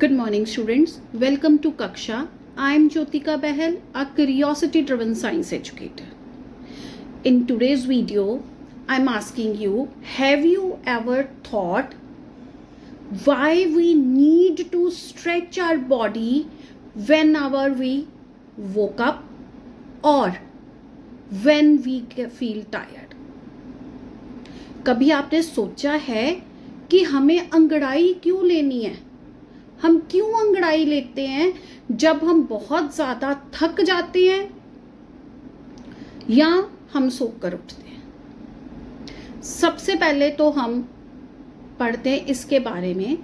Good morning, students. Welcome to Kaksha. I am Jyotika Bahal, a curiosity-driven science educator. In today's video, I'm asking you, have you ever thought why we need to stretch our body whenever we woke up or when we feel tired? कभी आपने सोचा है कि हमें अंगड़ाई क्यों लेनी है? हम क्यों अंगड़ाई लेते हैं जब हम बहुत ज़्यादा थक जाते हैं या हम सोकर उठते हैं? सबसे पहले तो हम पढ़ते हैं इसके बारे में।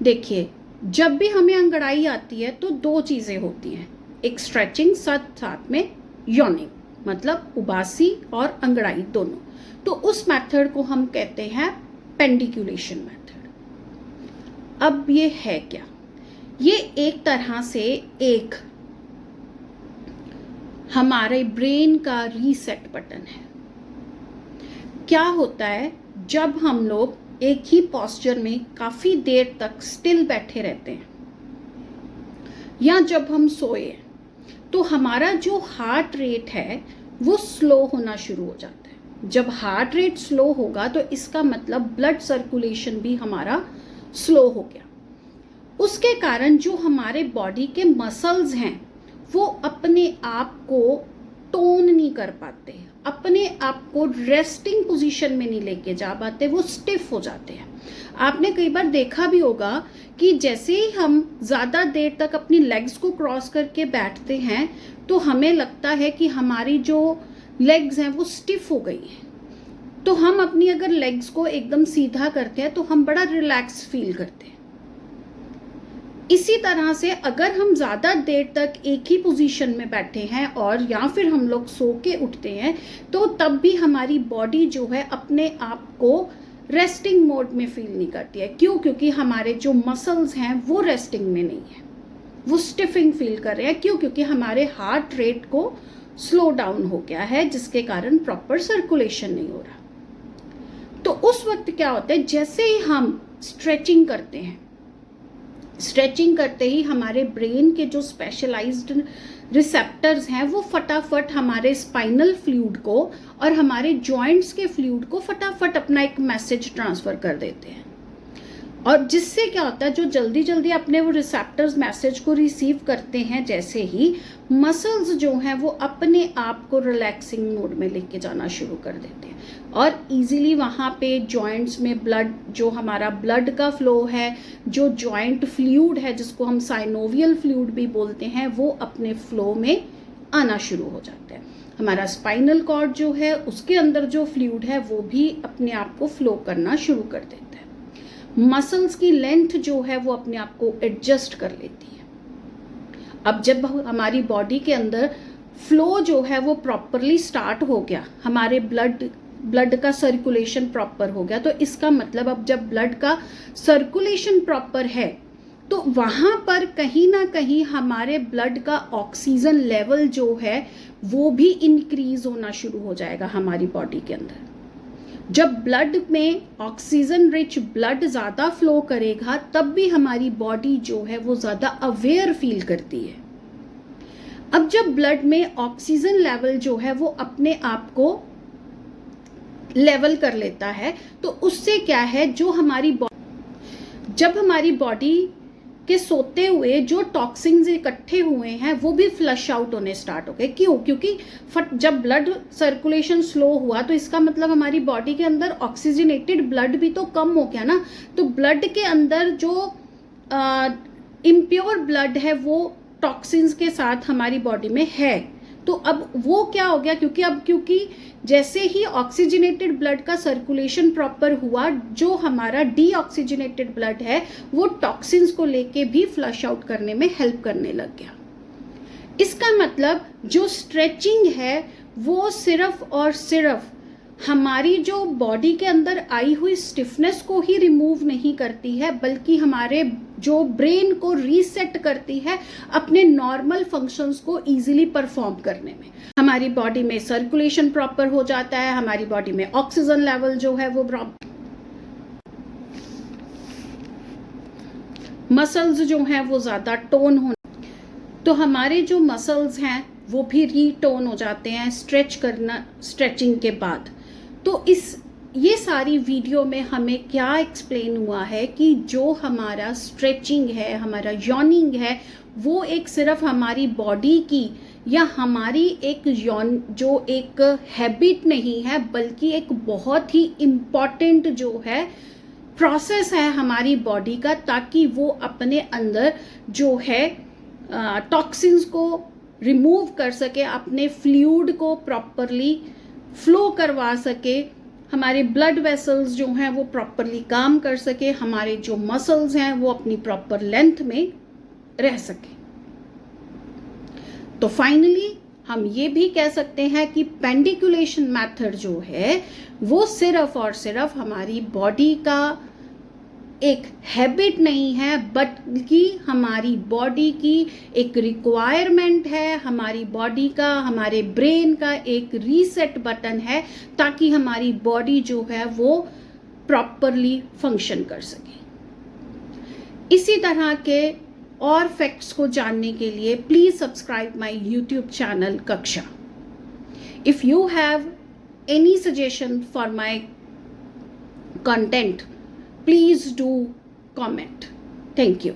देखिए, जब भी हमें अंगड़ाई आती है तो दो चीज़ें होती हैं, एक स्ट्रेचिंग साथ में यॉनिंग, मतलब उबासी और अंगड़ाई दोनों। तो उस मेथड को हम कहते हैं पेंडिकुलेशन मेथड। अब ये है क्या? ये एक तरह से एक हमारे ब्रेन का रीसेट बटन है। क्या होता है जब हम लोग एक ही पोस्चर में काफी देर तक स्टिल बैठे रहते हैं या जब हम सोए तो हमारा जो हार्ट रेट है वो स्लो होना शुरू हो जाता है। जब हार्ट रेट स्लो होगा तो इसका मतलब ब्लड सर्कुलेशन भी हमारा स्लो हो गया। उसके कारण जो हमारे बॉडी के मसल्स हैं वो अपने आप को टोन नहीं कर पाते, अपने आप को रेस्टिंग पोजीशन में नहीं लेके जा पाते, वो स्टिफ हो जाते हैं। आपने कई बार देखा भी होगा कि जैसे ही हम ज़्यादा देर तक अपनी लेग्स को क्रॉस करके बैठते हैं तो हमें लगता है कि हमारी जो लेग्स हैं वो स्टिफ हो गई हैं। तो हम अपनी अगर लेग्स को एकदम सीधा करते हैं तो हम बड़ा रिलैक्स फील करते हैं। इसी तरह से अगर हम ज़्यादा देर तक एक ही पोजीशन में बैठे हैं और या फिर हम लोग सो के उठते हैं तो तब भी हमारी बॉडी जो है अपने आप को रेस्टिंग मोड में फील नहीं करती है। क्यों? क्योंकि हमारे जो मसल्स हैं वो रेस्टिंग में नहीं है, वो स्टिफिंग फील कर रहे हैं। क्यों? क्योंकि हमारे हार्ट रेट को स्लो डाउन हो गया है, जिसके कारण प्रॉपर सर्कुलेशन नहीं हो रहा। तो उस वक्त क्या होता है, जैसे ही हम स्ट्रेचिंग करते हैं, स्ट्रेचिंग करते ही हमारे ब्रेन के जो स्पेशलाइज्ड रिसेप्टर्स हैं वो फटाफट हमारे स्पाइनल फ्लूइड को और हमारे जॉइंट्स के फ्लूइड को फटाफट अपना एक मैसेज ट्रांसफर कर देते हैं। और जिससे क्या होता है, जो जल्दी जल्दी अपने वो रिसेप्टर्स मैसेज को रिसीव करते हैं, जैसे ही मसल्स जो हैं वो अपने आप को रिलैक्सिंग मोड में लेके जाना शुरू कर देते हैं और इजीली वहाँ पे जॉइंट्स में ब्लड, जो हमारा ब्लड का फ्लो है, जो जॉइंट फ्लूइड है जिसको हम साइनोवियल फ्लूइड भी बोलते हैं, वो अपने फ्लो में आना शुरू हो जाता है। हमारा स्पाइनल कॉर्ड जो है उसके अंदर जो फ्लूइड है वो भी अपने आप को फ्लो करना शुरू कर देता है। मसल्स की लेंथ जो है वो अपने आप को एडजस्ट कर लेती है। अब जब हमारी बॉडी के अंदर फ्लो जो है वो प्रॉपरली स्टार्ट हो गया, हमारे ब्लड का सर्कुलेशन प्रॉपर हो गया, तो इसका मतलब अब जब ब्लड का सर्कुलेशन प्रॉपर है तो वहाँ पर कहीं ना कहीं हमारे ब्लड का ऑक्सीजन लेवल जो है वो भी इंक्रीज होना शुरू हो जाएगा हमारी बॉडी के अंदर। जब ब्लड में ऑक्सीजन रिच ब्लड ज़्यादा फ्लो करेगा तब भी हमारी बॉडी जो है वो ज़्यादा अवेयर फील करती है। अब जब ब्लड में ऑक्सीजन लेवल जो है वो अपने आप को लेवल कर लेता है तो उससे क्या है, जो जब हमारी बॉडी के सोते हुए जो टॉक्सिन्स इकट्ठे हुए हैं वो भी फ्लश आउट होने स्टार्ट हो गए। क्यों? क्योंकि जब ब्लड सर्कुलेशन स्लो हुआ तो इसका मतलब हमारी बॉडी के अंदर ऑक्सीजनेटेड ब्लड भी तो कम हो गया ना। तो ब्लड के अंदर जो इम्प्योर ब्लड है वो टॉक्सिन्स के साथ हमारी बॉडी में है। तो अब वो क्या हो गया, क्योंकि जैसे ही ऑक्सीजनेटेड ब्लड का सर्कुलेशन प्रॉपर हुआ, जो हमारा डीऑक्सीजनेटेड ब्लड है वो टॉक्सिन्स को लेके भी फ्लश आउट करने में हेल्प करने लग गया। इसका मतलब जो स्ट्रेचिंग है वो सिर्फ और सिर्फ हमारी जो बॉडी के अंदर आई हुई स्टिफनेस को ही रिमूव नहीं करती है, बल्कि हमारे जो ब्रेन को रीसेट करती है अपने नॉर्मल फंक्शंस को इजीली परफॉर्म करने में। हमारी बॉडी में सर्कुलेशन प्रॉपर हो जाता है, हमारी बॉडी में ऑक्सीजन लेवल जो है वो मसल्स जो हैं वो ज़्यादा टोन हो, तो हमारे जो मसल्स हैं वो भी रीटोन हो जाते हैं स्ट्रेचिंग के बाद। तो ये सारी वीडियो में हमें क्या एक्सप्लेन हुआ है कि जो हमारा स्ट्रेचिंग है, हमारा यॉर्निंग है, वो एक सिर्फ हमारी बॉडी की या हमारी एक हैबिट नहीं है, बल्कि एक बहुत ही इम्पॉर्टेंट जो है प्रोसेस है हमारी बॉडी का, ताकि वो अपने अंदर जो है टॉक्सिन्स को रिमूव कर सके, अपने फ्लूइड को प्रॉपरली फ्लो करवा सके, हमारे ब्लड वेसल्स जो हैं वो प्रॉपरली काम कर सके, हमारे जो मसल्स हैं वो अपनी प्रॉपर लेंथ में रह सके। तो फाइनली हम ये भी कह सकते हैं कि पेंडिकुलेशन मेथड जो है वो सिर्फ और सिर्फ हमारी बॉडी का एक हैबिट नहीं है, बल्कि हमारी बॉडी की एक रिक्वायरमेंट है, हमारी बॉडी का, हमारे ब्रेन का एक रीसेट बटन है, ताकि हमारी बॉडी जो है वो प्रॉपरली फंक्शन कर सके। इसी तरह के और फैक्ट्स को जानने के लिए please subscribe my YouTube channel कक्षा। If you have any suggestion for my content, please do comment. Thank you.